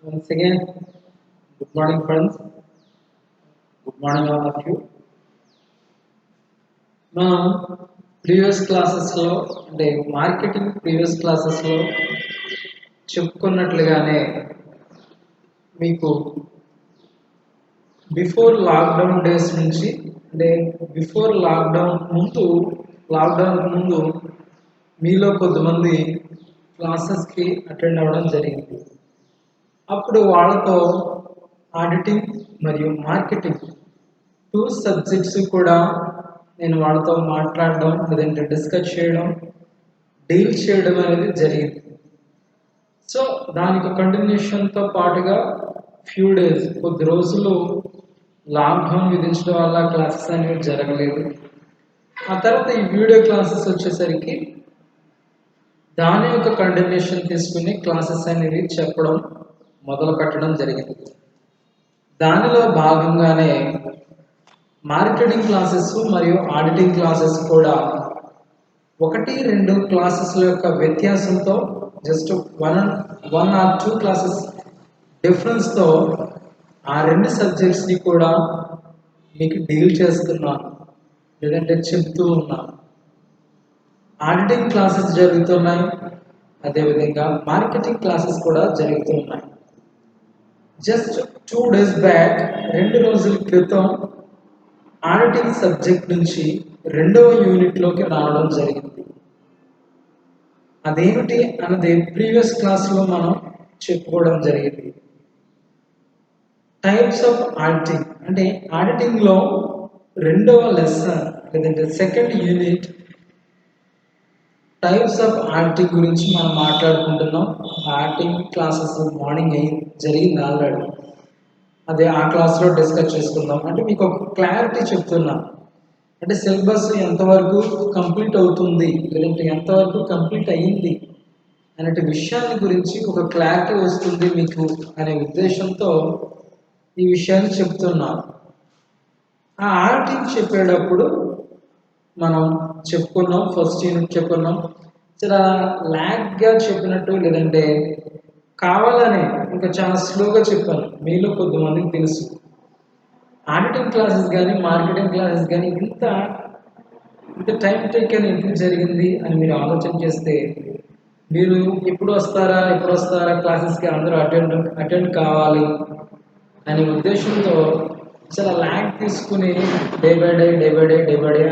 Once again, good morning, friends. Good morning, all of you. మనం previous క్లాసెస్లో అంటే marketing previous క్లాసెస్లో చెప్పుకున్నట్లుగానే మీకు బిఫోర్ లాక్డౌన్ డేస్ నుంచి అంటే బిఫోర్ లాక్డౌన్ ముందు మీలో కొద్దిమంది క్లాసెస్కి అటెండ్ అవ్వడం జరిగింది. అప్పుడు వాళ్ళతో ఆడిటింగ్ మరియు మార్కెటింగ్ టూ సబ్జెక్ట్స్ కూడా నేను వాళ్ళతో మాట్లాడడం లేదంటే డిస్కస్ చేయడం డీల్ చేయడం అనేది జరిగింది. సో దానికి కంటిన్యూషన్తో పాటుగా ఫ్యూ డేస్ కొద్ది రోజులు లాక్డౌన్ విధించడం వల్ల క్లాసెస్ అనేవి జరగలేదు. ఆ తర్వాత ఈ వీడియో క్లాసెస్ వచ్చేసరికి దాని యొక్క కంటిన్యూషన్ తీసుకుని క్లాసెస్ అనేవి చెప్పడం మొదలు పెట్టడం జరిగింది. దానిలో భాగంగానే మార్కెటింగ్ క్లాసెస్ మరియు ఆడిటింగ్ క్లాసెస్ కూడా 1-2 క్లాసెస్ల యొక్క వ్యత్యాసంతో జస్ట్ వన్ ఆర్ 2 క్లాసెస్ డిఫరెన్స్తో ఆ 2 సబ్జెక్ట్స్ని కూడా మీకు డీల్ చేస్తున్నాను లేదంటే చెప్తూ ఉన్నాను. ఆడిటింగ్ క్లాసెస్ జరుగుతున్నాయి, అదేవిధంగా మార్కెటింగ్ క్లాసెస్ కూడా జరుగుతున్నాయి. జస్ట్ 2 days బ్యాక్ 2 రోజుల క్రితం ఆడిటింగ్ సబ్జెక్ట్ నుంచి 2వ యూనిట్లోకి రావడం జరిగింది. అదేమిటి అన్నది ప్రీవియస్ క్లాస్లో మనం చెప్పుకోవడం జరిగింది. టైప్స్ ఆఫ్ ఆడిటింగ్ అంటే ఆడిటింగ్లో 2వ లెసన్ లేదంటే second unit types of auditing గురించి మనం మాట్లాడుకుంటున్నాం. ఆడిటింగ్ క్లాసెస్ మార్నింగ్ జరిగింది ఆల్రెడీ, అదే ఆ క్లాస్లో డిస్కస్ చేసుకుందాం. అంటే మీకు ఒక క్లారిటీ చెప్తున్నా, అంటే సిలబస్ ఎంతవరకు కంప్లీట్ అవుతుంది లేదంటే ఎంతవరకు కంప్లీట్ అయ్యింది అనే విషయాన్ని గురించి ఒక క్లారిటీ వస్తుంది మీకు అనే ఉద్దేశంతో ఈ విషయాన్ని చెప్తున్నా. ఆ ఆడిటింగ్ చెప్పేటప్పుడు మనం చెప్పుకున్నాం, ఫస్ట్ యూనిట్ చెప్పుకున్నాం, చాలా ల్యాగ్గా చెప్పినట్టు లేదంటే కావాలని ఇంకా చాలా స్లోగా చెప్పాను. మీలో కొద్దిమందికి తెలుసు ఆడిటింగ్ క్లాసెస్ కానీ మార్కెటింగ్ క్లాసెస్ కానీ ఇంత టైం టేకన్ ఎందుకు జరిగింది అని మీరు ఆలోచన చేస్తే మీరు ఎప్పుడు వస్తారా క్లాసెస్కి అందరూ అటెండ్ కావాలి అనే ఉద్దేశంతో చాలా ల్యాగ్ తీసుకుని డే బై డే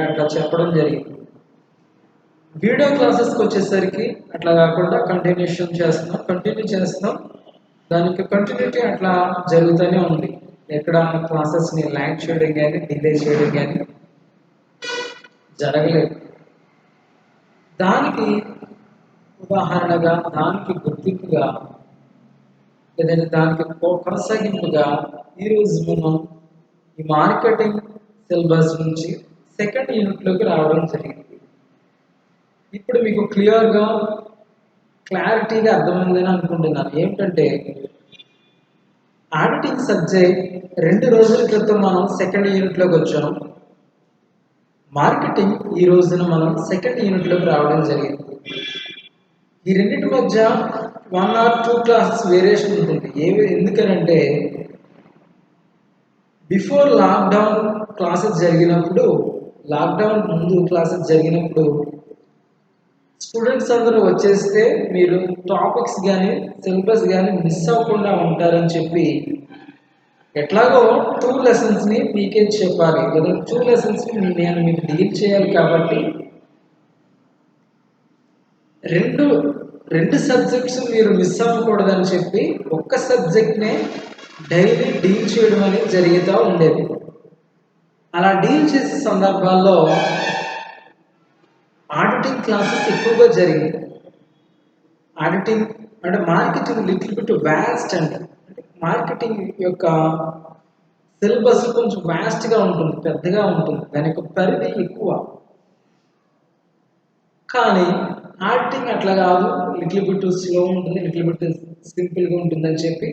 అట్లా చెప్పడం జరిగింది. వీడియో క్లాసెస్కి వచ్చేసరికి అట్లా కాకుండా కంటిన్యూ చేస్తున్నాం. దానికి కంటిన్యూటీ అట్లా జరుగుతూనే ఉంది. ఎక్కడ క్లాసెస్ని ల్యాగ్ చేయడం కానీ డిలే చేయడం కానీ జరగలేదు. దానికి ఉదాహరణగా, దానికి గుర్తింపుగా లేదంటే దానికి కొనసాగింపుగా ఈరోజు మనం ఈ మార్కెటింగ్ సిలబస్ నుంచి సెకండ్ యూనిట్లోకి రావడం జరిగింది. ఇప్పుడు మీకు క్లారిటీగా అర్థమైందని అనుకుంటున్నాను. ఏమిటంటే ఆడిటింగ్ సబ్జెక్ట్ 2 రోజుల క్రితం మనం సెకండ్ యూనిట్లోకి వచ్చాం. మార్కెటింగ్ ఈ రోజున మనం సెకండ్ యూనిట్లోకి రావడం జరిగింది. ఈ రెండింటి మధ్య 1 or 2 క్లాసెస్ వేరియేషన్ ఉంటుంది. ఎందుకనంటే బిఫోర్ లాక్డౌన్ క్లాసెస్ జరిగినప్పుడు, లాక్డౌన్ ముందు క్లాసెస్ జరిగినప్పుడు స్టూడెంట్స్ అందరూ వచ్చేస్తే మీరు టాపిక్స్ కానీ సిలబస్ కానీ మిస్ అవ్వకుండా ఉంటారని చెప్పి ఎట్లాగో 2 లెసన్స్ని మీకే చెప్పాలి లేదా 2 లెసన్స్ని నేను మీకు డీల్ చేయాలి కాబట్టి రెండు సబ్జెక్ట్స్ మీరు మిస్ అవ్వకూడదని చెప్పి ఒక్క సబ్జెక్ట్నే డైలీ డీల్ చేయడం అనేది జరుగుతూ ఉండేది. అలా డీల్ చేసే సందర్భాల్లో ఆడిటింగ్ క్లాసెస్ ఎక్కువగా జరిగింది. ఆడిటింగ్ అంటే మార్కెటింగ్ లిటిల్ బిట్ వ్యాస్ట్ అంటే మార్కెటింగ్ యొక్క సిలబస్ కొంచెం వ్యాస్ట్గా ఉంటుంది, పెద్దగా ఉంటుంది, దాని యొక్క పరిధి ఎక్కువ. కానీ ఆడిటింగ్ అట్లా కాదు, లిటిల్ బిట్ స్లో ఉంటుంది, లిటిల్ బిట్ సింపుల్గా ఉంటుందని చెప్పి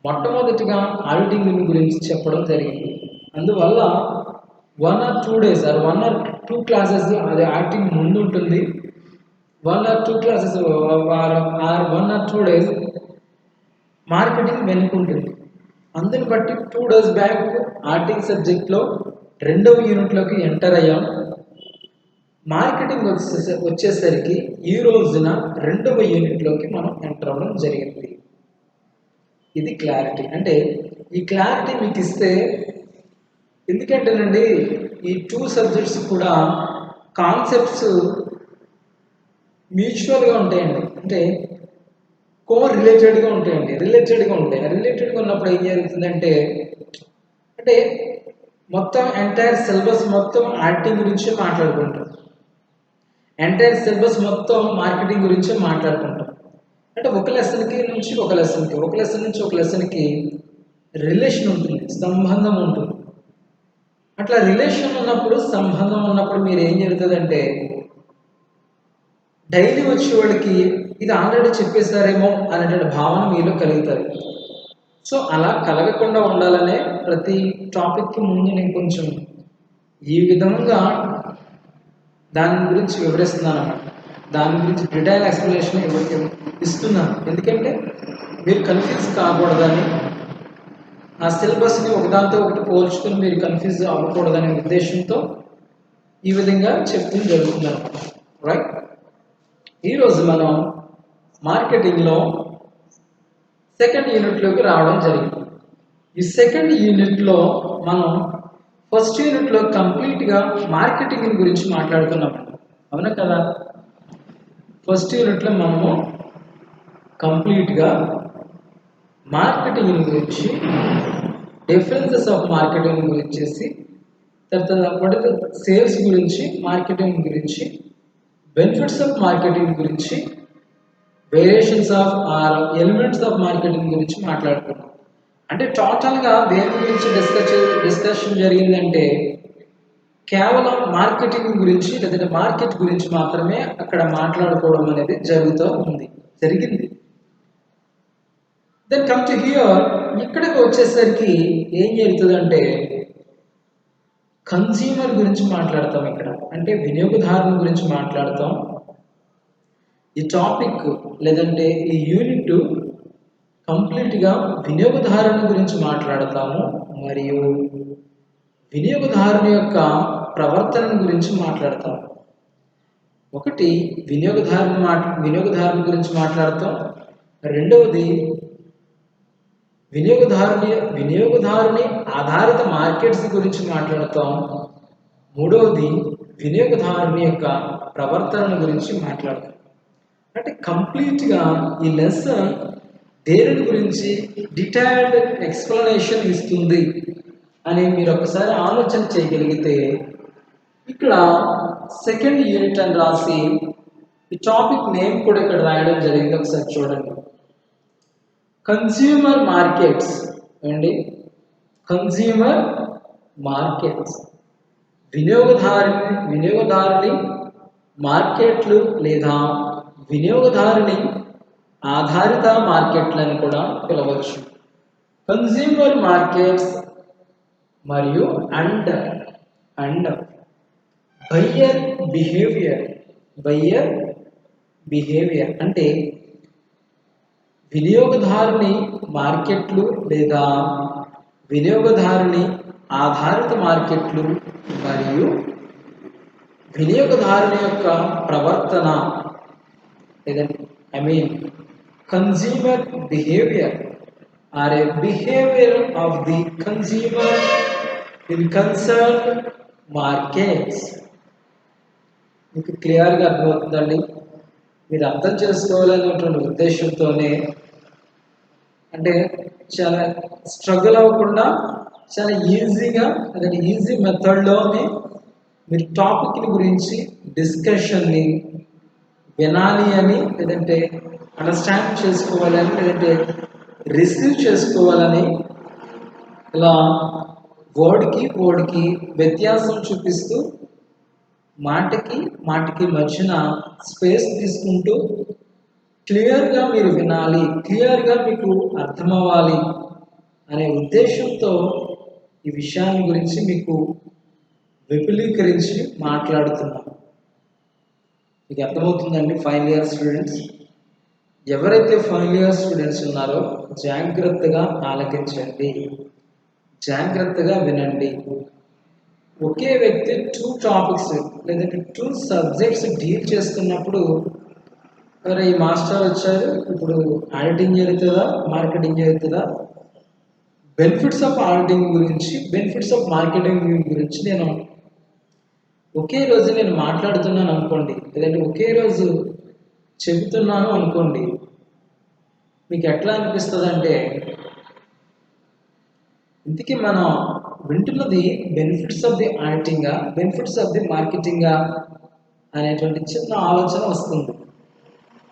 మొట్టమొదటిగా ఆడిటింగ్ గురించి చెప్పడం జరిగింది. అందువల్ల 1 or 2 days or 1 or 2 classes అది ఆడిటింగ్ ముందు ఉంటుంది. 1 or 2 classes or 1 or 2 days marketing వెనుకుంటుంది. అందుని బట్టి 2 days బ్యాక్ ఆర్టింగ్ సబ్జెక్ట్లో 2వ యూనిట్లోకి ఎంటర్ అయ్యాం. మార్కెటింగ్ వచ్చేసరికి ఈ రోజున 2వ యూనిట్లోకి మనం ఎంటర్ అవ్వడం జరిగింది. ఇది క్లారిటీ. అంటే ఈ క్లారిటీ మీకు ఇస్తే, ఎందుకంటేనండి ఈ 2 సబ్జెక్ట్స్ కూడా కాన్సెప్ట్స్ మ్యూచువల్గా ఉంటాయండి. అంటే రిలేటెడ్గా ఉంటాయండి. రిలేటెడ్గా ఉన్నప్పుడు ఏం జరుగుతుందంటే, అంటే మొత్తం ఎంటైర్ సిలబస్ మొత్తం యాక్టింగ్ గురించి మాట్లాడుకుంటాం, ఎంటైర్ సిలబస్ మొత్తం మార్కెటింగ్ గురించి మాట్లాడుకుంటాం. అంటే ఒక లెసన్ నుంచి ఒక లెసన్కి రిలేషన్ ఉంటుంది, సంబంధం ఉంటుంది. అట్లా రిలేషన్ ఉన్నప్పుడు, సంబంధం ఉన్నప్పుడు మీరు ఏం జరుగుతుందంటే, డైలీ వచ్చేవాడికి ఇది ఆల్రెడీ చెప్పేశారేమో అనేటువంటి భావన మీలో కలుగుతుంది. సో అలా కలగకుండా ఉండాలనే ప్రతి టాపిక్కి ముందు నేను కొంచెం ఈ విధంగా దాని గురించి వివరిస్తున్నాను అన్నమాట. దాని గురించి డీటెయిల్ ఎక్స్ప్లెనేషన్ ఇస్తున్నాను. ఎందుకంటే మీరు కన్ఫ్యూజ్ కాకూడదని, ఆ సిలబస్ని ఒకదాంతో ఒకటి పోల్చుకొని మీరు కన్ఫ్యూజ్ అవ్వకూడదనే ఉద్దేశంతో ఈ విధంగా చెప్తూ జరుగుతుంది అన్నమాట. రైట్. ఈరోజు మనం మార్కెటింగ్లో సెకండ్ యూనిట్లోకి రావడం జరిగింది. ఈ సెకండ్ యూనిట్లో మనం ఫస్ట్ యూనిట్లో కంప్లీట్గా మార్కెటింగ్ గురించి మాట్లాడుకున్నాం. అవునా కదా? ఫస్ట్ యూనిట్లో మనము కంప్లీట్గా మార్కెటింగ్ గురించి, డిఫరెన్సెస్ ఆఫ్ మార్కెటింగ్ గురించి, తర్వాత సేల్స్ గురించి, మార్కెటింగ్ గురించి, బెనిఫిట్స్ ఆఫ్ మార్కెటింగ్ గురించి, variations of or elements of marketing గురించి మాట్లాడుకున్నాం. అంటే టోటల్గా దేని గురించి డిస్కషన్ జరిగిందంటే, కేవలం మార్కెటింగ్ గురించి లేదంటే మార్కెట్ గురించి మాత్రమే అక్కడ మాట్లాడుకోవడం అనేది జరిగింది. దెన్ కమ్ టు హియర్, ఇక్కడికి వచ్చేసరికి ఏం జరుగుతుందంటే, కన్స్యూమర్ గురించి మాట్లాడతాం. ఇక్కడ అంటే వినియోగదారుని గురించి మాట్లాడతాం. ఈ టాపిక్ లేదంటే ఈ యూనిట్ కంప్లీట్గా వినియోగదారుని గురించి మాట్లాడతాము, మరియు వినియోగదారుని యొక్క ప్రవర్తన గురించి మాట్లాడతాం. ఒకటి వినియోగదారుని గురించి మాట్లాడతాం. రెండవది వినియోగదారుని ఆధారిత మార్కెట్స్ గురించి మాట్లాడతాం. మూడవది వినియోగదారుని యొక్క ప్రవర్తన గురించి మాట్లాడతాం. అంటే కంప్లీట్గా ఈ లెసన్ దేని గురించి డీటెయిల్డ్ ఎక్స్ప్లెనేషన్ ఇస్తుంది అని మీరు ఒకసారి ఆలోచన చేయగలిగితే, ఇక్కడ సెకండ్ యూనిట్ అని రాసి ఈ టాపిక్ నేమ్ కూడా ఇక్కడ రాయడం జరిగింది. ఒకసారి చూడండి. కన్స్యూమర్ మార్కెట్స్ అండి. కన్స్యూమర్ మార్కెట్స్ వినియోగదారుని మార్కెట్లు లేదా వినియోగదారుని ఆధారిత మార్కెట్లను కూడా పిలవచ్చు. కన్స్యూమర్ మార్కెట్స్ మరియు అండ్ బయ్యర్ బిహేవియర్ అంటే వినియోగదారుని మార్కెట్లు లేదా వినియోగదారుని ఆధారిత మార్కెట్లు మరియు వినియోగదారుని యొక్క ప్రవర్తన, లేదంటే consumer behavior or a behavior of the consumer in concerned markets. మీకు క్లియర్గా అర్థమవుతుందండి. మీరు అర్థం చేసుకోవాలనేటువంటి ఉద్దేశంతోనే, అంటే చాలా స్ట్రగుల్ అవ్వకుండా చాలా ఈజీగా అదే ఈజీ మెథడ్లోనే మీరు టాపిక్ని గురించి డిస్కషన్ని వినాలి అని, లేదంటే అండర్స్టాండ్ చేసుకోవాలని, లేదంటే రిసీవ్ చేసుకోవాలని ఇలా వర్డ్కి వ్యత్యాసం చూపిస్తూ మాటకి మధ్యన స్పేస్ తీసుకుంటూ క్లియర్గా మీరు వినాలి, క్లియర్గా మీకు అర్థమవ్వాలి అనే ఉద్దేశంతో ఈ విషయాన్ని గురించి మీకు విపులీకరించి మాట్లాడుతున్నాం. మీకు అర్థమవుతుందండి ఫైనల్ ఇయర్ స్టూడెంట్స్? ఎవరైతే ఫైనల్ ఇయర్ స్టూడెంట్స్ ఉన్నారో జాగ్రత్తగా ఆలకించండి, జాగ్రత్తగా వినండి. ఒకే వ్యక్తి 2 టాపిక్స్ లేదంటే 2 సబ్జెక్ట్స్ డీల్ చేస్తున్నప్పుడు, మరి ఈ మాస్టర్ వచ్చారు, ఇప్పుడు ఆడిటింగ్ జరుగుతుందా, మార్కెటింగ్ జరుగుతుందా, బెనిఫిట్స్ ఆఫ్ ఆడిటింగ్ గురించి, బెనిఫిట్స్ ఆఫ్ మార్కెటింగ్ గురించి నేను ఒకే రోజు నేను మాట్లాడుతున్నాను అనుకోండి, లేదంటే ఒకే రోజు చెబుతున్నాను అనుకోండి, మీకు ఎట్లా అనిపిస్తుంది అంటే, ఇందుకే మనం వింటున్నది బెనిఫిట్స్ ఆఫ్ ది ఆడిటింగా, బెనిఫిట్స్ ఆఫ్ ది మార్కెటింగా అనేటువంటి చిన్న ఆలోచన వస్తుంది.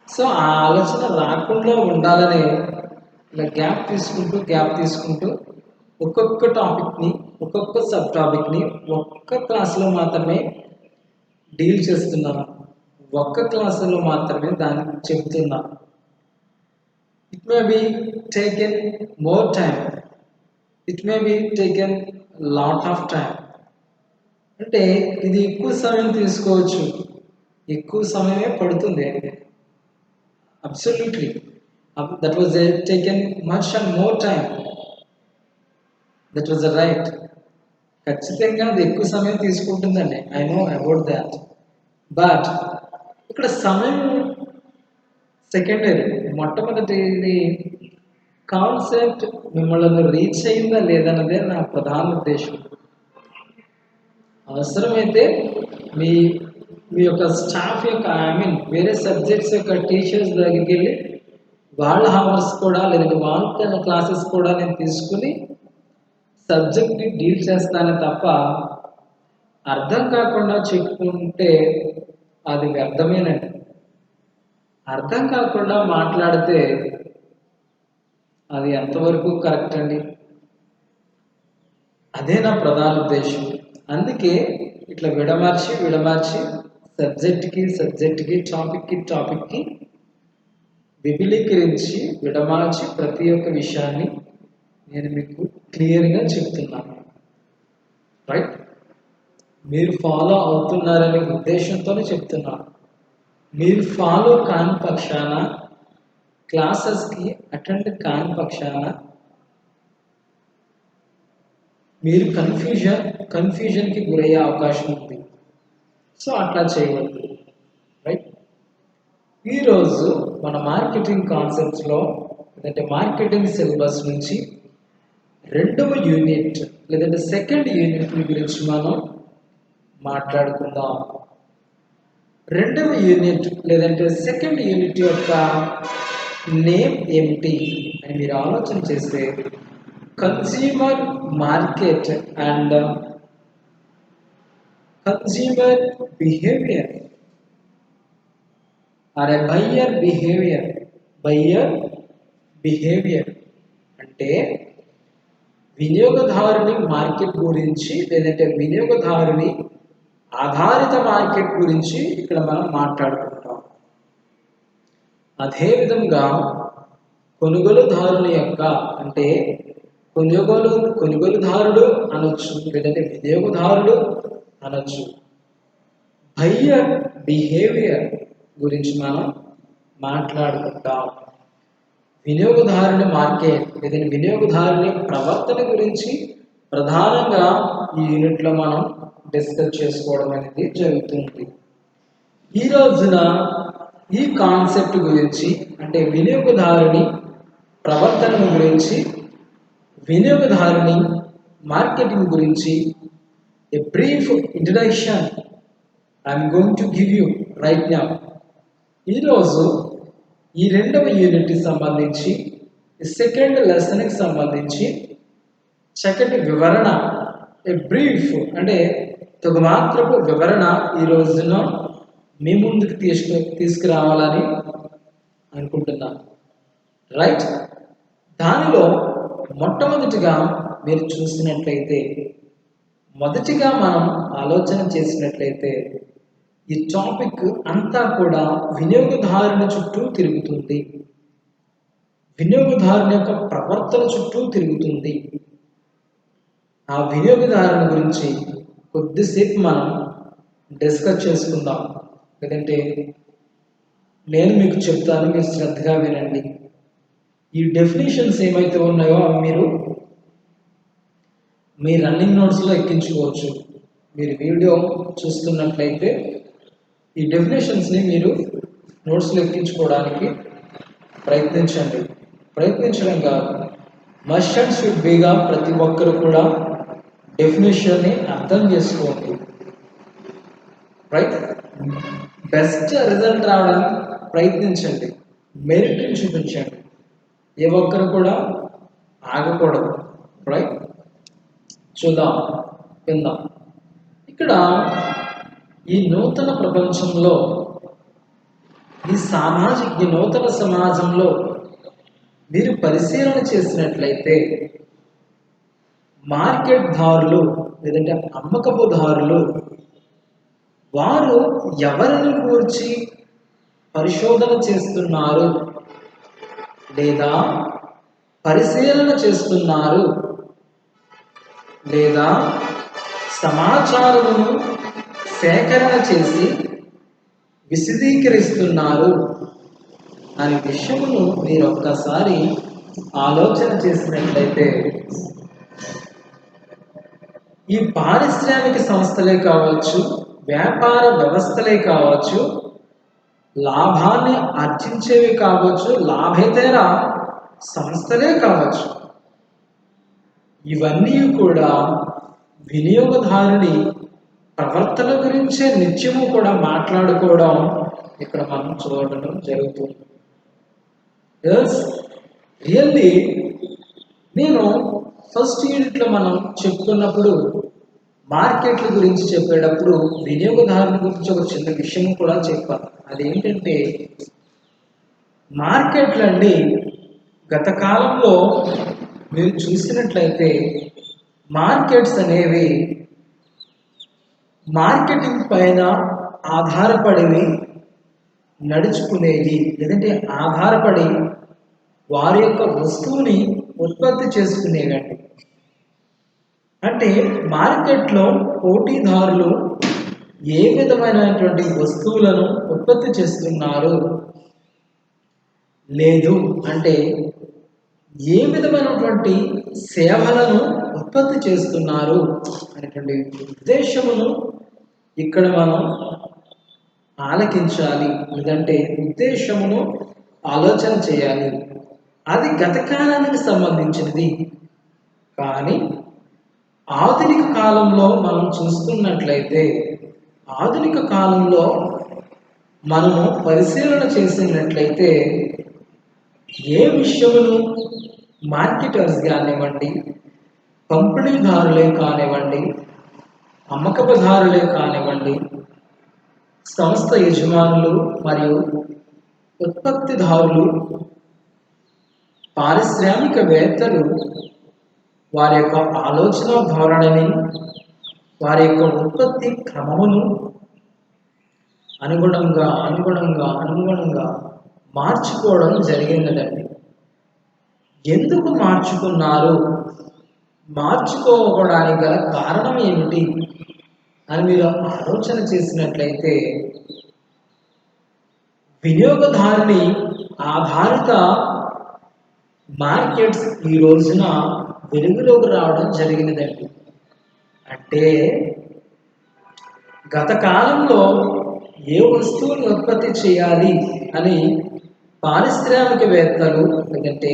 సో ఆ ఆలోచన రాకుండా ఉండాలని ఇలా గ్యాప్ తీసుకుంటూ ఒక్కొక్క టాపిక్ని, ఒక్కొక్క సబ్ టాపిక్ని ఒక్క క్లాస్లో మాత్రమే డీల్ చేస్తున్నాను, ఒక్క క్లాసులో మాత్రమే దాన్ని చెప్తున్నాను. It may be taken more time, it may be taken lot of time. అంటే ఇది ఎక్కువ సమయం తీసుకోవచ్చు, ఎక్కువ సమయమే పడుతుంది. Absolutely that was taken much and more time, that was right. ఖచ్చితంగా అది ఎక్కువ సమయం తీసుకుంటుందండి, I know about that. But ఇక్కడ సమయం సెకండరీ, మొట్టమొదటిది కాన్సెప్ట్ మిమ్మల్ని రీచ్ అయిందా లేదన్నదే నా ప్రధాన ఉద్దేశం. అవసరమైతే మీ మీ యొక్క స్టాఫ్ యొక్క వేరే సబ్జెక్ట్స్ యొక్క టీచర్స్ దగ్గరికి వెళ్ళి వాళ్ళ హవర్స్ కూడా లేదంటే వాళ్ళ క్లాసెస్ కూడా నేను తీసుకుని సబ్జెక్ట్ని డీల్ చేస్తానే తప్ప అర్థం కాకుండా చెప్పుకుంటే అది వ్యర్థమేనండి. అర్థం కాకుండా మాట్లాడితే అది ఎంతవరకు కరెక్ట్ అండి? అదే నా ప్రధాన ఉద్దేశం. అందుకే ఇట్లా విడమార్చి సబ్జెక్ట్కి టాపిక్కి విపులీకరించి విడమార్చి ప్రతి ఒక్క విషయాన్ని నేను మీకు క్లియర్గా చెప్తున్నాను. రైట్? మీరు ఫాలో అవుతున్నారనే ఉద్దేశంతోనే చెప్తున్నాను. మీరు ఫాలో కాని పక్షాన, క్లాసెస్కి అటెండ్ కాని పక్షాన మీరు కన్ఫ్యూజన్కి గురయ్యే అవకాశం ఉంది. సో అట్లా చేయవద్దు. రైట్? ఈరోజు మన మార్కెటింగ్ కాన్సెప్ట్స్లో లేదంటే మార్కెటింగ్ సిలబస్ నుంచి 2వ యూనిట్ లేదంటే సెకండ్ యూనిట్ గురించి మనం మాట్లాడుకుందాం. 2వ యూనిట్ లేదంటే సెకండ్ యూనిట్ యొక్క నేమ్ ఏమిటి అని మీరు ఆలోచన చేస్తే, consumer market and consumer behaviour or a buyer behaviour అంటే వినియోగదారుని మార్కెట్ గురించి లేదంటే వినియోగదారుని ఆధారిత మార్కెట్ గురించి ఇక్కడ మనం మాట్లాడుకుంటాం. అదేవిధంగా కొనుగోలుదారుని యొక్క అంటే కొనుగోలుదారుడు అనొచ్చు లేదంటే వినియోగదారుడు అనొచ్చు. బయ్యర్ బిహేవియర్ గురించి మనం మాట్లాడుకుంటాం. వినియోగదారుని మార్కెట్ లేదంటే వినియోగదారుని ప్రవర్తన గురించి ప్రధానంగా ఈ యూనిట్లో మనం డిస్కస్ చేసుకోవడం అనేది జరుగుతుంది. ఈ రోజున ఈ కాన్సెప్ట్ గురించి అంటే వినియోగదారుని ప్రవర్తన గురించి, వినియోగదారుని మార్కెటింగ్ గురించి a brief introduction I am going to give you right now. ఈరోజు ఈ 2వ యూనిట్కి సంబంధించి సెకండ్ లెసన్కి సంబంధించి చక్కటి వివరణ, ఏ బ్రీఫ్ అంటే తగుమాత్రపు వివరణ ఈ రోజున మీ ముందుకు తీసుకురావాలని అనుకుంటున్నాను. రైట్? దానిలో మొట్టమొదటిగా మీరు చూసినట్లయితే, మొదటిగా మనం ఆలోచన చేసినట్లయితే ఈ టాపిక్ అంతా కూడా వినియోగదారుని చుట్టూ తిరుగుతుంది, వినియోగదారుని యొక్క ప్రవర్తన చుట్టూ తిరుగుతుంది. ఆ వినియోగదారుని గురించి కొద్దిసేపు మనం డిస్కస్ చేసుకుందాం. లేదంటే నేను మీకు చెప్తాను, మీరు శ్రద్ధగా వినండి. ఈ డెఫినేషన్స్ ఏమైతే ఉన్నాయో అవి మీరు మీ రన్నింగ్ నోట్స్లో ఎక్కించుకోవచ్చు. మీరు వీడియో చూస్తున్నట్లయితే ఈ డెఫినేషన్స్ని మీరు నోట్స్లో ఎక్కించుకోవడానికి ప్రయత్నించండి. ప్రయత్నించడం కాదు, మస్ట్ అండ్ షుడ్ బీగా ప్రతి ఒక్కరు కూడా డెఫినేషన్ని అర్థం చేసుకోండి. రైట్, బెస్ట్ రిజల్ట్ రావడానికి ప్రయత్నించండి, మెరిట్ని చూపించండి. ఏ ఒక్కరు కూడా ఆగకూడదు. రైట్, చూద్దాం, విందాం. ఇక్కడ ఈ నూతన ప్రపంచంలో, ఈ నూతన సమాజంలో మీరు పరిశీలన చేసినట్లయితే మార్కెట్ దారులు లేదంటే అమ్మకపు దారులు వారు ఎవరిని గూర్చి పరిశోధన చేస్తున్నారు లేదా పరిశీలన చేస్తున్నారు లేదా సమాచారమును సేకరణ చేసి విశదీకరిస్తున్నారు అనే విషయమును మీరు ఒక్కసారి ఆలోచన చేసినట్లయితే ఈ పారిశ్రామిక సంస్థలే కావచ్చు, వ్యాపార వ్యవస్థలే కావచ్చు, లాభాన్ని ఆర్జించేవి కావచ్చు, లాభేతర సంస్థలే కావచ్చు, ఇవన్నీ కూడా వినియోగదారుని ప్రవర్తన గురించే నిత్యము కూడా మాట్లాడుకోవడం ఇక్కడ మనం చూడడం జరుగుతుంది. ఎస్, రియల్లీ నేను ఫస్ట్ యూనిట్లో మనం చెప్పుకున్నప్పుడు మార్కెట్ల గురించి చెప్పేటప్పుడు వినియోగదారుని గురించి ఒక చిన్న విషయం కూడా చెప్పాను. అదేంటంటే మార్కెట్లు అండి, గత కాలంలో మీరు చూసినట్లయితే మార్కెట్స్ అనేవి మార్కెటింగ్ పైన ఆధారపడివి నడుచుకునేవి, లేదంటే ఆధారపడి వారి యొక్క వస్తువుని ఉత్పత్తి చేసుకునేవండి. అంటే మార్కెట్లో పోటీదారులు ఏ విధమైనటువంటి వస్తువులను ఉత్పత్తి చేస్తున్నారు, లేదు అంటే ఏ విధమైనటువంటి సేవలను ఉత్పత్తి చేస్తున్నారు అనేటువంటి ఉద్దేశమును ఇక్కడ మనం ఆలకించాలి, లేదంటే ఉద్దేశమును ఆలోచన చేయాలి. అది గత కాలానికి సంబంధించినది. కానీ ఆధునిక కాలంలో మనం చూస్తున్నట్లయితే, ఆధునిక కాలంలో మనము పరిశీలన చేసినట్లయితే ఏ విషయమును మార్కెటర్స్ కానివ్వండి, పంపిణీదారులే కానివ్వండి, అమ్మకపుదారులే కానివ్వండి, సంస్థ యజమానులు మరియు ఉత్పత్తిదారులు, పారిశ్రామికవేత్తలు వారి యొక్క ఆలోచన ధోరణిని, వారి యొక్క ఉత్పత్తి క్రమమును అనుగుణంగా మార్చుకోవడం జరిగిందండి. ఎందుకు మార్చుకున్నారు, మార్చుకోవడానికి గల కారణం ఏమిటి అని మీరు ఆలోచన చేసినట్లయితే వినియోగదారుని ఆధారిత మార్కెట్స్ ఈ రోజున వెలుగులోకి రావడం జరిగినదండి. అంటే గత కాలంలో ఏ వస్తువుని ఉత్పత్తి చేయాలి అని పారిశ్రామికవేత్తలు లేదంటే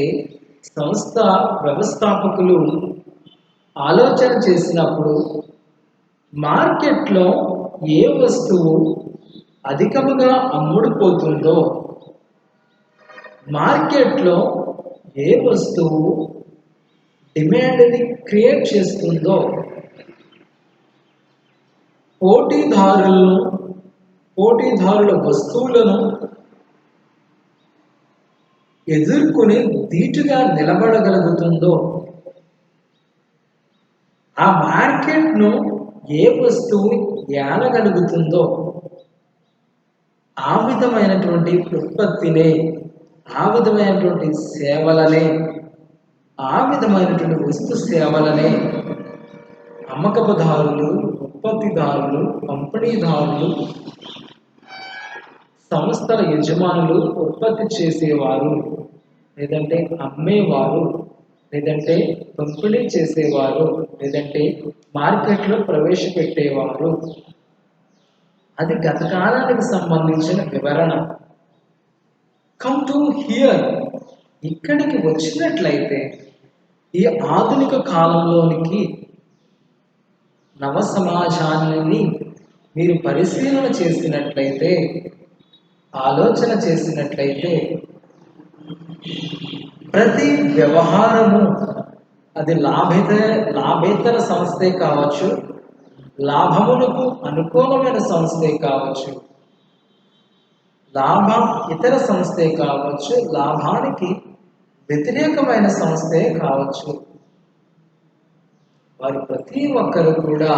సంస్థ వ్యవస్థాపకులు ఆలోచన చేసినప్పుడు మార్కెట్లో ఏ వస్తువు అధికముగా అమ్ముడుపోతుందో, మార్కెట్లో ఏ వస్తువు డిమాండ్ని క్రియేట్ చేస్తుందో, పోటీదారుల వస్తువులను ఎదుర్కొని ధీటుగా నిలబడగలుగుతుందో, ఆ మార్కెట్ను ఏ వస్తువు ఏలగలుగుతుందో ఆ విధమైనటువంటి ఉత్పత్తినే, ఆ విధమైనటువంటి సేవలనే, ఆ విధమైనటువంటి వస్తు సేవలనే అమ్మకపుదారులు, ఉత్పత్తిదారులు, పంపిణీదారులు సంస్థల యజమానులు ఉత్పత్తి చేసేవారు, లేదంటే అమ్మేవారు, లేదంటే పంపిణీ చేసేవారు, లేదంటే మార్కెట్లో ప్రవేశపెట్టేవారు. అది గత కాలానికి సంబంధించిన వివరణ. కమ్ టు హియర్, ఇక్కడికి వచ్చినట్లయితే ఈ ఆధునిక కాలంలోనికి నవ సమాజాన్ని మీరు పరిశీలన చేసినట్లయితే, ఆలోచన చేసినట్లయితే, ప్రతి వ్యవహారము అది లాభేతర సంస్థే కావచ్చు, లాభములకు అనుకూలమైన సంస్థే కావచ్చు, లాభం ఇతర సంస్థే కావచ్చు, లాభానికి వ్యతిరేకమైన సంస్థే కావచ్చు, వారు ప్రతి ఒక్కరు కూడా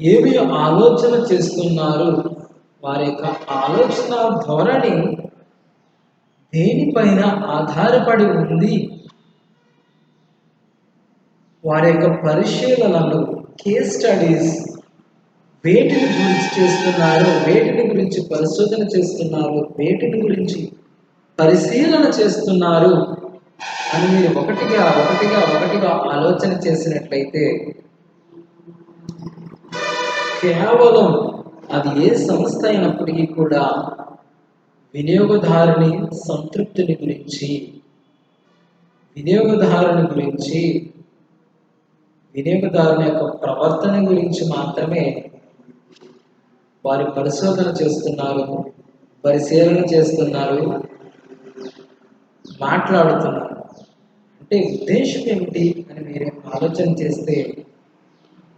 ఏమి ఆలోచన చేస్తున్నారు, వారి యొక్క ఆలోచన ధోరణి దేనిపైన ఆధారపడి ఉంది, వారి యొక్క పరిశీలనలు, కేస్ స్టడీస్ వేటిని గురించి చేస్తున్నారు, వేటిని గురించి పరిశోధన చేస్తున్నారు, వేటిని గురించి పరిశీలన చేస్తున్నారు అని మీరు ఒకటిగా ఆలోచన చేసినట్లయితే, కేవలం అది ఏ సంస్థ అయినప్పటికీ కూడా వినియోగదారుని సంతృప్తిని గురించి, వినియోగదారుని యొక్క ప్రవర్తన గురించి మాత్రమే వారి పరిశోధన చేస్తున్నారు, పరిశీలన చేస్తున్నారు, మాట్లాడుతున్నారు. అంటే ఉద్దేశం ఏమిటి అని మీరు ఆలోచన చేస్తే,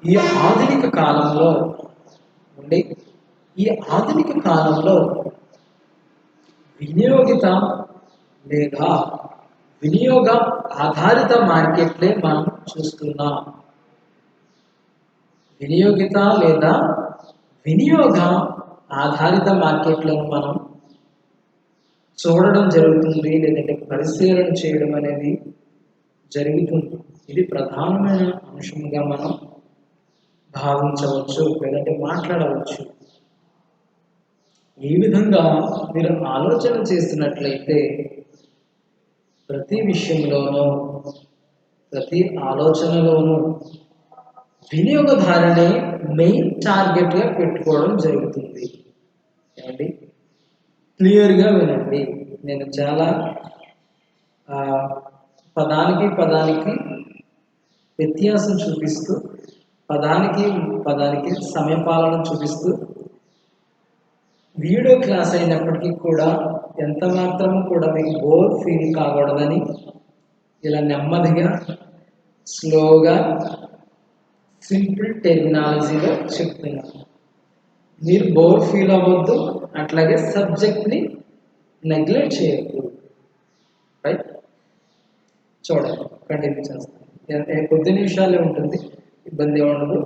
ఈ ఆధునిక కాలంలో వినియోగిత లేదా వినియోగ ఆధారిత మార్కెట్లే మనం చూస్తున్నాం. వినియోగిత లేదా వినియోగ ఆధారిత మార్కెట్లను మనం చూడడం జరుగుతుంది, లేదంటే పరిశీలన చేయడం అనేది జరుగుతుంది. ఇది ప్రధానమైన అంశంగా మనం భావించవచ్చు, లేదంటే మాట్లాడవచ్చు. ఈ విధంగా మీరు ఆలోచన చేసినట్లయితే ప్రతి విషయంలోనూ, ప్రతి ఆలోచనలోనూ వినియోగదారునే మెయిన్ టార్గెట్గా పెట్టుకోవడం జరుగుతుంది. ఏమండి, క్లియర్గా వినండి. నేను చాలా పదానికి వ్యత్యాసం చూపిస్తూ, పదానికి సమయపాలన చూపిస్తూ, వీడియో క్లాస్ అయినప్పటికీ కూడా ఎంత మాత్రం కూడా మీకు బోర్ ఫీల్ కాకూడదని ఇలా నెమ్మదిగా, స్లోగా, సింపుల్ టెర్మినాలజీలో చెప్తున్నాను. మీరు బోర్ ఫీల్ అవ్వద్దు, అట్లాగే సబ్జెక్ట్ని నెగ్లెక్ట్ చేయొద్దు. రైట్, చూడండి, కంటిన్యూ చేస్తాను. కొద్ది నిమిషాలే ఉంటుంది, ఇబ్బంది ఉండదు.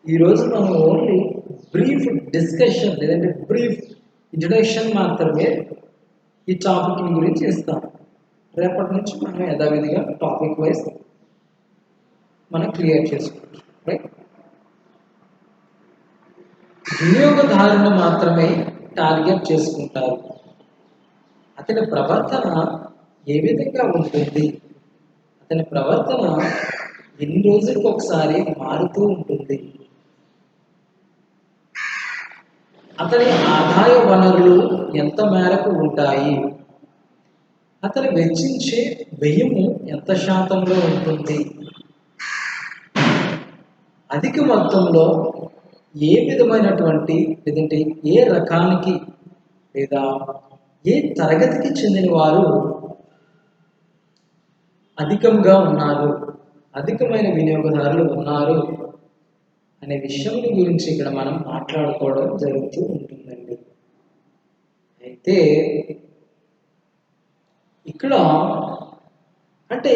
ఈరోజు మనం ఓన్లీ బ్రీఫ్ డిస్కషన్, లేదంటే బ్రీఫ్ ఇంట్రడక్షన్ మాత్రమే ఈ టాపిక్ గురించి ఇస్తాం. రేపటి నుంచి మనం యథావిధిగా టాపిక్ వైజ్ మనం క్లియర్ చేసుకోవచ్చు. రైట్, వినియోగదారుని మాత్రమే టార్గెట్ చేసుకుంటారు. అతని ప్రవర్తన ఏ విధంగా ఉంటుంది, అతని ప్రవర్తన ఎన్ని రోజులకు ఒకసారి మారుతూ ఉంటుంది, అతని ఆదాయ వనరులు ఎంత మేరకు ఉంటాయి, అతను వెచ్చించే వ్యయము ఎంత శాతంలో ఉంటుంది, అధిక మొత్తంలో ఏ విధమైనటువంటి, లేదంటే ఏ రకానికి లేదా ఏ తరగతికి చెందిన వారు అధికంగా ఉన్నారు, అధికమైన వినియోగదారులు ఉన్నారు అనే విషయం గురించి ఇక్కడ మనం మాట్లాడుకోవడం జరుగుతూ ఉంటుందండి. అయితే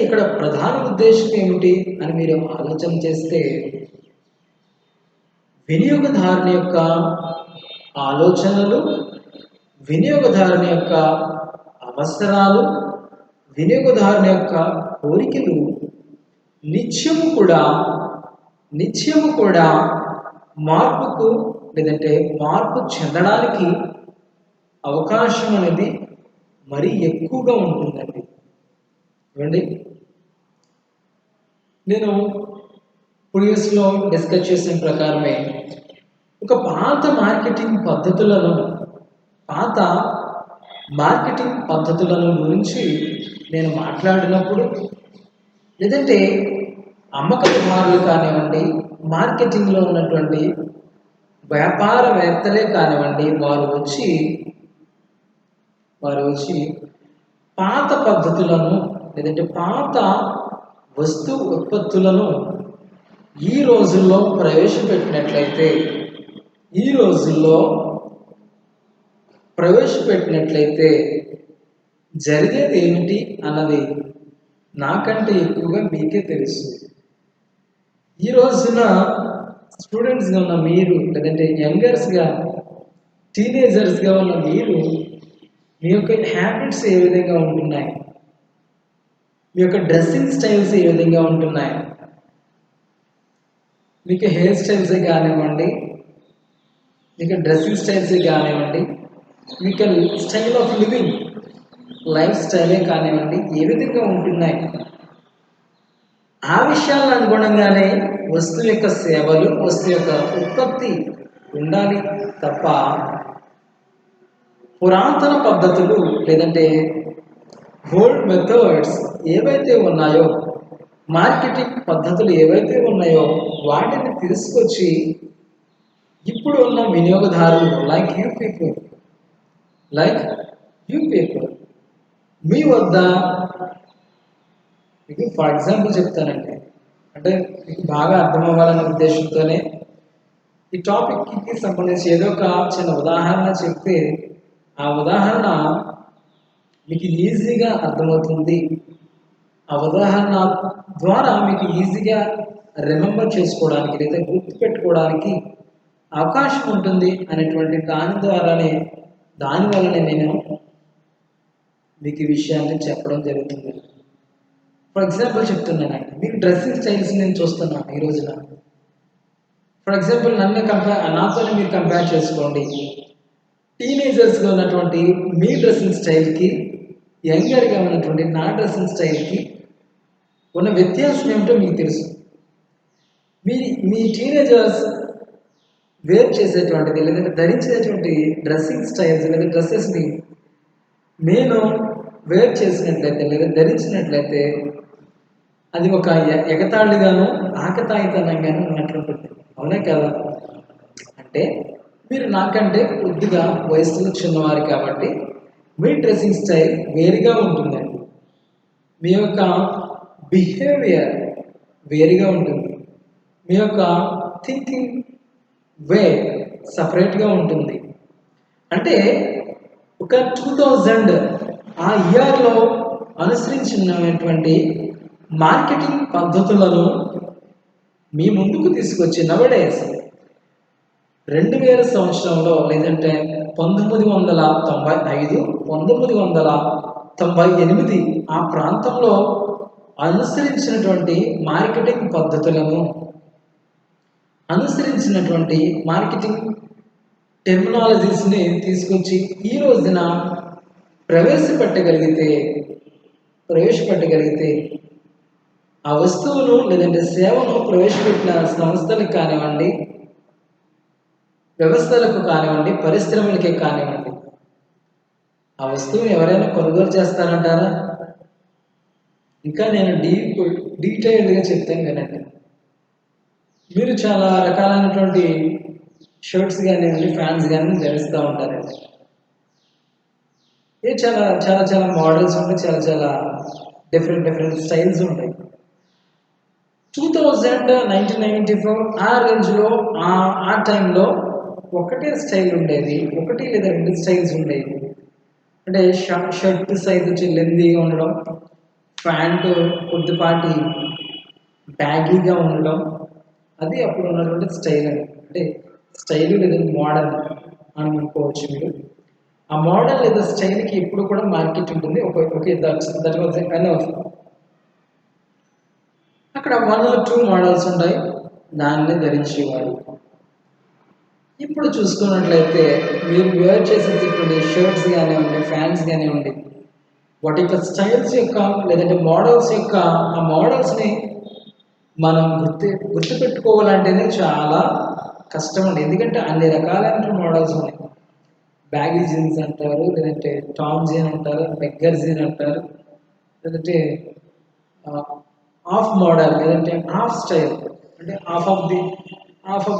ఇక్కడ ప్రధాన ఉద్దేశం ఏమిటి అని మీరు ఆలోచన చేస్తే, వినియోగదారుని యొక్క ఆలోచనలు, వినియోగదారుని యొక్క అవసరాలు, వినియోగదారుని యొక్క కోరికలు నిత్యము కూడా మార్పు చెందడానికి అవకాశం అనేది మరీ ఎక్కువగా ఉంటుందండి. చూడండి, నేను ప్రీవియస్లో డిస్కస్ చేసిన ప్రకారమే ఒక పాత మార్కెటింగ్ పద్ధతులను గురించి నేను మాట్లాడినప్పుడు, లేదంటే అమ్మకదారులు కానివ్వండి, మార్కెటింగ్లో ఉన్నటువంటి వ్యాపారవేత్తలే కానివ్వండి, వారు వచ్చి పాత పద్ధతులను, లేదంటే పాత వస్తు ఉత్పత్తులను ఈ రోజుల్లో ప్రవేశపెట్టినట్లయితే జరిగేది ఏమిటి అన్నది నాకంటే ఎక్కువగా మీకే తెలుసు. ఈ రోజున స్టూడెంట్స్గా ఉన్న మీరు, లేదంటే యంగర్స్గా, టీనేజర్స్గా ఉన్న మీరు, మీ యొక్క హ్యాబిట్స్ ఏ విధంగా ఉంటున్నాయి, మీ యొక్క డ్రెస్సింగ్ స్టైల్స్ ఏ విధంగా ఉంటున్నాయి, మీకు హెయిర్ స్టైల్స్ కానివ్వండి, మీకు డ్రెస్సింగ్ స్టైల్స్ కానివ్వండి, మీకు స్టైల్ ఆఫ్ లివింగ్, లైఫ్ స్టైలే కానివ్వండి, ఏ విధంగా ఉంటున్నాయి, ఆ విషయాలను అనుగుణంగానే వస్తువు యొక్క సేవలు, వస్తువు యొక్క ఉత్పత్తి ఉండాలి తప్ప పురాతన పద్ధతులు, లేదంటే ఓల్డ్ మెథడ్స్ ఏవైతే ఉన్నాయో, మార్కెటింగ్ పద్ధతులు ఏవైతే ఉన్నాయో వాటిని తీసుకొచ్చి ఇప్పుడు ఉన్న వినియోగదారులు లైక్ యూ పీపుల్ మీ వద్ద, మీకు ఫర్ ఎగ్జాంపుల్ చెప్తానండి, అంటే మీకు బాగా అర్థం అవ్వాలనే ఉద్దేశంతోనే ఈ టాపిక్కి సంబంధించి ఏదో ఒక చిన్న ఉదాహరణ చెప్తే ఆ ఉదాహరణ మీకు ఈజీగా అర్థమవుతుంది, ఆ ఉదాహరణ ద్వారా మీకు ఈజీగా రిమెంబర్ చేసుకోవడానికి లేదా గుర్తుపెట్టుకోవడానికి అవకాశం ఉంటుంది అనేటువంటి దాని వల్లనే నేను మీకు ఈ విషయాన్ని చెప్పడం జరుగుతుంది. ఫర్ ఎగ్జాంపుల్ చెప్తున్నానండి, మీకు డ్రెస్సింగ్ స్టైల్స్ నేను చూస్తున్నాను ఈ రోజున. ఫర్ ఎగ్జాంపుల్ నాతోనే మీరు కంపేర్ చేసుకోండి. టీనేజర్స్గా ఉన్నటువంటి మీ డ్రెస్సింగ్ స్టైల్కి, యంగర్గా ఉన్నటువంటి నా డ్రెస్సింగ్ స్టైల్కి ఉన్న వ్యత్యాసం ఏమిటో మీకు తెలుసు. మీ టీనేజర్స్ వేర్ చేసేటువంటిది, లేదంటే ధరించేటువంటి డ్రెస్సింగ్ స్టైల్స్ లేదా డ్రెస్సెస్ని నేను వేర్ చేసినట్లయితే లేదా ధరించినట్లయితే అది ఒక ఎగతాళిగాను, ఆకతాయితనంగాను ఉన్నట్లుంటుంది. అవునే కదా? అంటే మీరు నాకంటే కొద్దిగా వయసులో చిన్నవారు కాబట్టి మీ డ్రెస్సింగ్ స్టైల్ వేరుగా ఉంటుందండి, మీ యొక్క బిహేవియర్ వేరుగా ఉంటుంది, మీ యొక్క థింకింగ్ వే సపరేట్గా ఉంటుంది. అంటే ఒక 2000 ఆ ఇయర్లో అనుసరించినటువంటి మార్కెటింగ్ పద్ధతులను మీ ముందుకు తీసుకొచ్చి నవడేస్ 2000 సంవత్సరంలో, లేదంటే 1995, 1998 ఆ ప్రాంతంలో అనుసరించినటువంటి మార్కెటింగ్ పద్ధతులను, అనుసరించినటువంటి మార్కెటింగ్ టెర్మినాలజీస్ని తీసుకొచ్చి ఈ రోజున ప్రవేశపెట్టగలిగితే ఆ వస్తువును లేదంటే సేవను ప్రవేశపెట్టిన సంస్థలకు కానివ్వండి, వ్యవస్థలకు కానివ్వండి, పరిశ్రమలకే కానివ్వండి, ఆ వస్తువుని ఎవరైనా కొనుగోలు చేస్తారంటారా? ఇంకా నేను డీటెయిల్డ్గా చెప్తాను వినండి. మీరు చాలా రకాలైనటువంటి షర్ట్స్ కానివ్వండి, ఫ్యాన్స్ కానీ ధరిస్తూ ఉంటారండి. ఇది చాలా చాలా చాలా మోడల్స్ ఉంటాయి, చాలా చాలా డిఫరెంట్ స్టైల్స్ ఉంటాయి. 1994 ఆ రేంజ్లో, ఆ టైంలో ఒకటే స్టైల్ ఉండేది, ఒకటి లేదా రెండు స్టైల్స్ ఉండేవి. అంటే షర్ట్ సైజ్ వచ్చి లెందీగా ఉండడం, ప్యాంటు కొద్దిపాటి బ్యాగీగా ఉండడం, అది అప్పుడు ఉన్నటువంటి స్టైల్ అని. అంటే స్టైల్ లేదా మోడల్ అని అనుకోవచ్చు మీరు. ఆ మోడల్ లేదా స్టైల్కి ఎప్పుడు కూడా మార్కెట్ ఉంటుంది. Okay, that was enough. అక్కడ 1 or 2 మోడల్స్ ఉంటాయి, దాన్ని ధరించేవారు. ఇప్పుడు చూసుకున్నట్లయితే మీరు వేర్ చేసేటటువంటి షర్ట్స్ కానివ్వండి, ఫ్యాన్స్ కానివ్వండి, వాటి యొక్క స్టైల్స్ యొక్క లేదంటే మోడల్స్ యొక్క ఆ మోడల్స్ని మనం గుర్తుపెట్టుకోవాలంటేనే చాలా కష్టం అండి. ఎందుకంటే అన్ని రకాలైన మోడల్స్ ఉన్నాయి. బ్యాగీ జీన్స్ అంటారు, లేదంటే టామ్ జీన్ అంటారు, బెగ్గర్ జీన్ అంటారు, లేదంటే హాఫ్ మోడల్, లేదంటే హాఫ్ స్టైల్, అంటే హాఫ్ ఆఫ్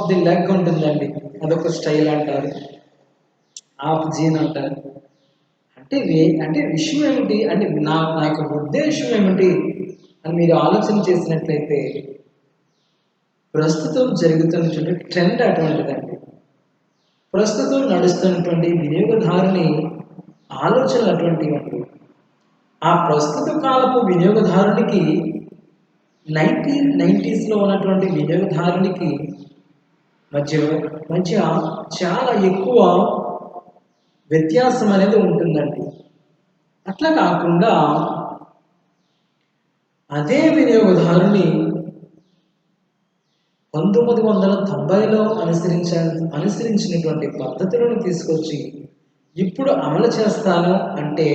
ది లెగ్ ఉంటుందండి, అదొక స్టైల్ అంటారు, హాఫ్ జీన్ అంటారు. అంటే విషయం ఏమిటి అంటే నా యొక్క ఉద్దేశం ఏమిటి అని మీరు ఆలోచన చేసినట్లయితే ప్రస్తుతం జరుగుతున్నటువంటి ట్రెండ్ అటువంటిదండి. ప్రస్తుతం నడుస్తున్నటువంటి వినియోగదారుని ఆలోచనలు అటువంటివండి. ఆ ప్రస్తుత కాలపు వినియోగదారునికి 1990స్లో ఉన్నటువంటి వినియోగదారునికి మధ్య మధ్య చాలా ఎక్కువ వ్యత్యాసం అనేది ఉంటుందండి. అట్లా కాకుండా అదే వినియోగదారుని 1990లో అనుసరించినటువంటి పద్ధతులను తీసుకొచ్చి ఇప్పుడు అమలు చేస్తాను అంటే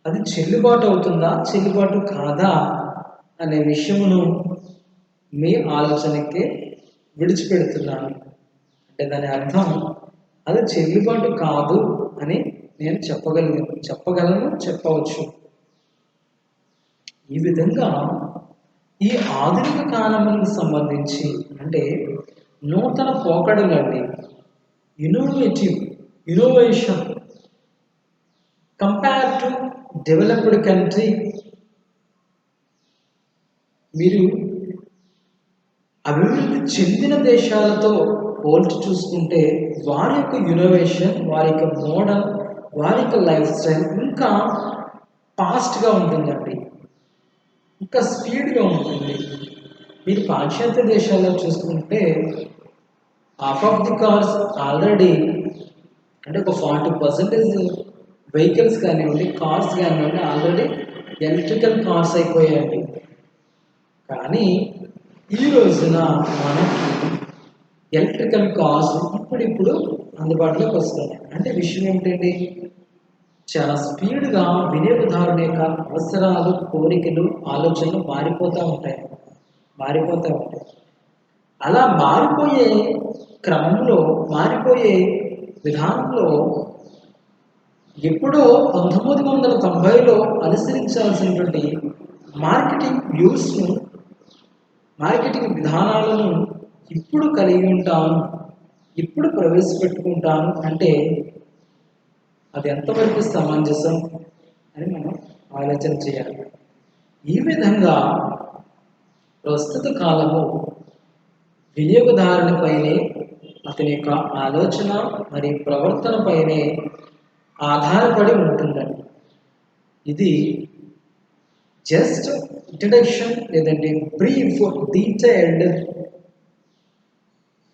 అది చెల్లుబాటు అవుతుందా, చెల్లుబాటు కాదా అనే విషయమును మీ ఆలోచనకే విడిచిపెడుతున్నాను. అంటే దాని అర్థం అది చెల్లుబాటు కాదు అని నేను చెప్పవచ్చు. ఈ విధంగా ఈ ఆధునిక కాలములకు సంబంధించి అంటే నూతన పోకడలండి, innovation compare to developed country. మీరు అభివృద్ధి చెందిన దేశాలతో పోల్చి చూసుకుంటే వారి యొక్క ఇన్నోవేషన్, వారి యొక్క మోడల్, వారి యొక్క లైఫ్ స్టైల్ ఇంకా ఫాస్ట్గా ఉంటుందండి, ఇంకా స్పీడ్గా ఉంటుంది. మీరు పాశ్చాత్య దేశాల్లో చూసుకుంటే half of the cars already అంటే ఒక 40% వెహికల్స్ కానివ్వండి, కార్స్ కానివ్వండి ఆల్రెడీ ఎలక్ట్రికల్ కార్స్ అయిపోయాయండి. కానీ ఈ రోజున మనకి ఎలక్ట్రికల్ కార్స్ ఇప్పుడు అందుబాటులోకి వస్తున్నాయి. అంటే విషయం ఏమిటండి, చాలా స్పీడ్గా వినియోగదారుని యొక్క అవసరాలు, కోరికలు, ఆలోచనలు మారిపోతూ ఉంటాయి. అలా మారిపోయే క్రమంలో, మారిపోయే విధానంలో ఎప్పుడో 1990లో అనుసరించాల్సినటువంటి మార్కెటింగ్ విధానాలను ఇప్పుడు కలిగి ఉంటాను, ఇప్పుడు ప్రవేశపెట్టుకుంటాను అంటే అది ఎంతవరకు సమంజసం అని మనం ఆలోచన చేయాలి. ఈ విధంగా ప్రస్తుత కాలము వినియోగదారునిపైనే, అతని యొక్క ఆలోచన మరియు ప్రవర్తనపైనే ఆధారపడి ఉంటుందండి. ఇది జస్ట్ ఇంట్రడక్షన్ లేదంటే brief detailed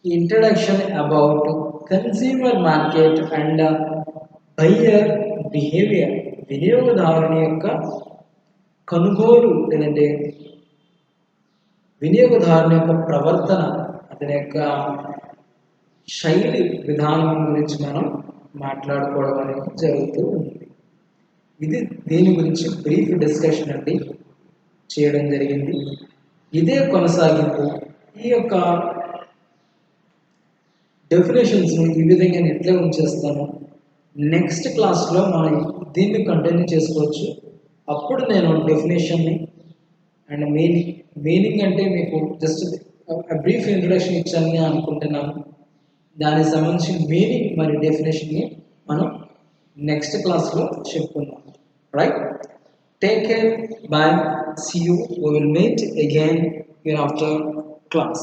introduction about consumer market and buyer behaviour. వినియోగదారుని యొక్క కొనుగోలు లేదంటే వినియోగదారుని యొక్క ప్రవర్తన, అతని యొక్క శైలి విధానం గురించి మనం మాట్లాడుకోవడం అనేది జరుగుతూ ఉంది. ఇది దీని గురించి బ్రీఫ్ డిస్కషన్ అండి చేయడం జరిగింది. ఇదే కొనసాగింపు. ఈ యొక్క డెఫినేషన్స్ని ఈ విధంగా నేను ఎట్లా ఉంచేస్తాను, నెక్స్ట్ క్లాస్లో మనం దీన్ని కంటిన్యూ చేసుకోవచ్చు. అప్పుడు నేను డెఫినేషన్ని అండ్ మీనింగ్ అంటే మీకు జస్ట్ బ్రీఫ్ ఇంట్రొడక్షన్ ఇచ్చానని అనుకుంటున్నాను. దానికి సంబంధించి మీనింగ్ మరియు డెఫినేషన్ని మనం నెక్స్ట్ క్లాస్లో చెప్పుకుందాం. Right, take care, bye, see you, we will meet again after class.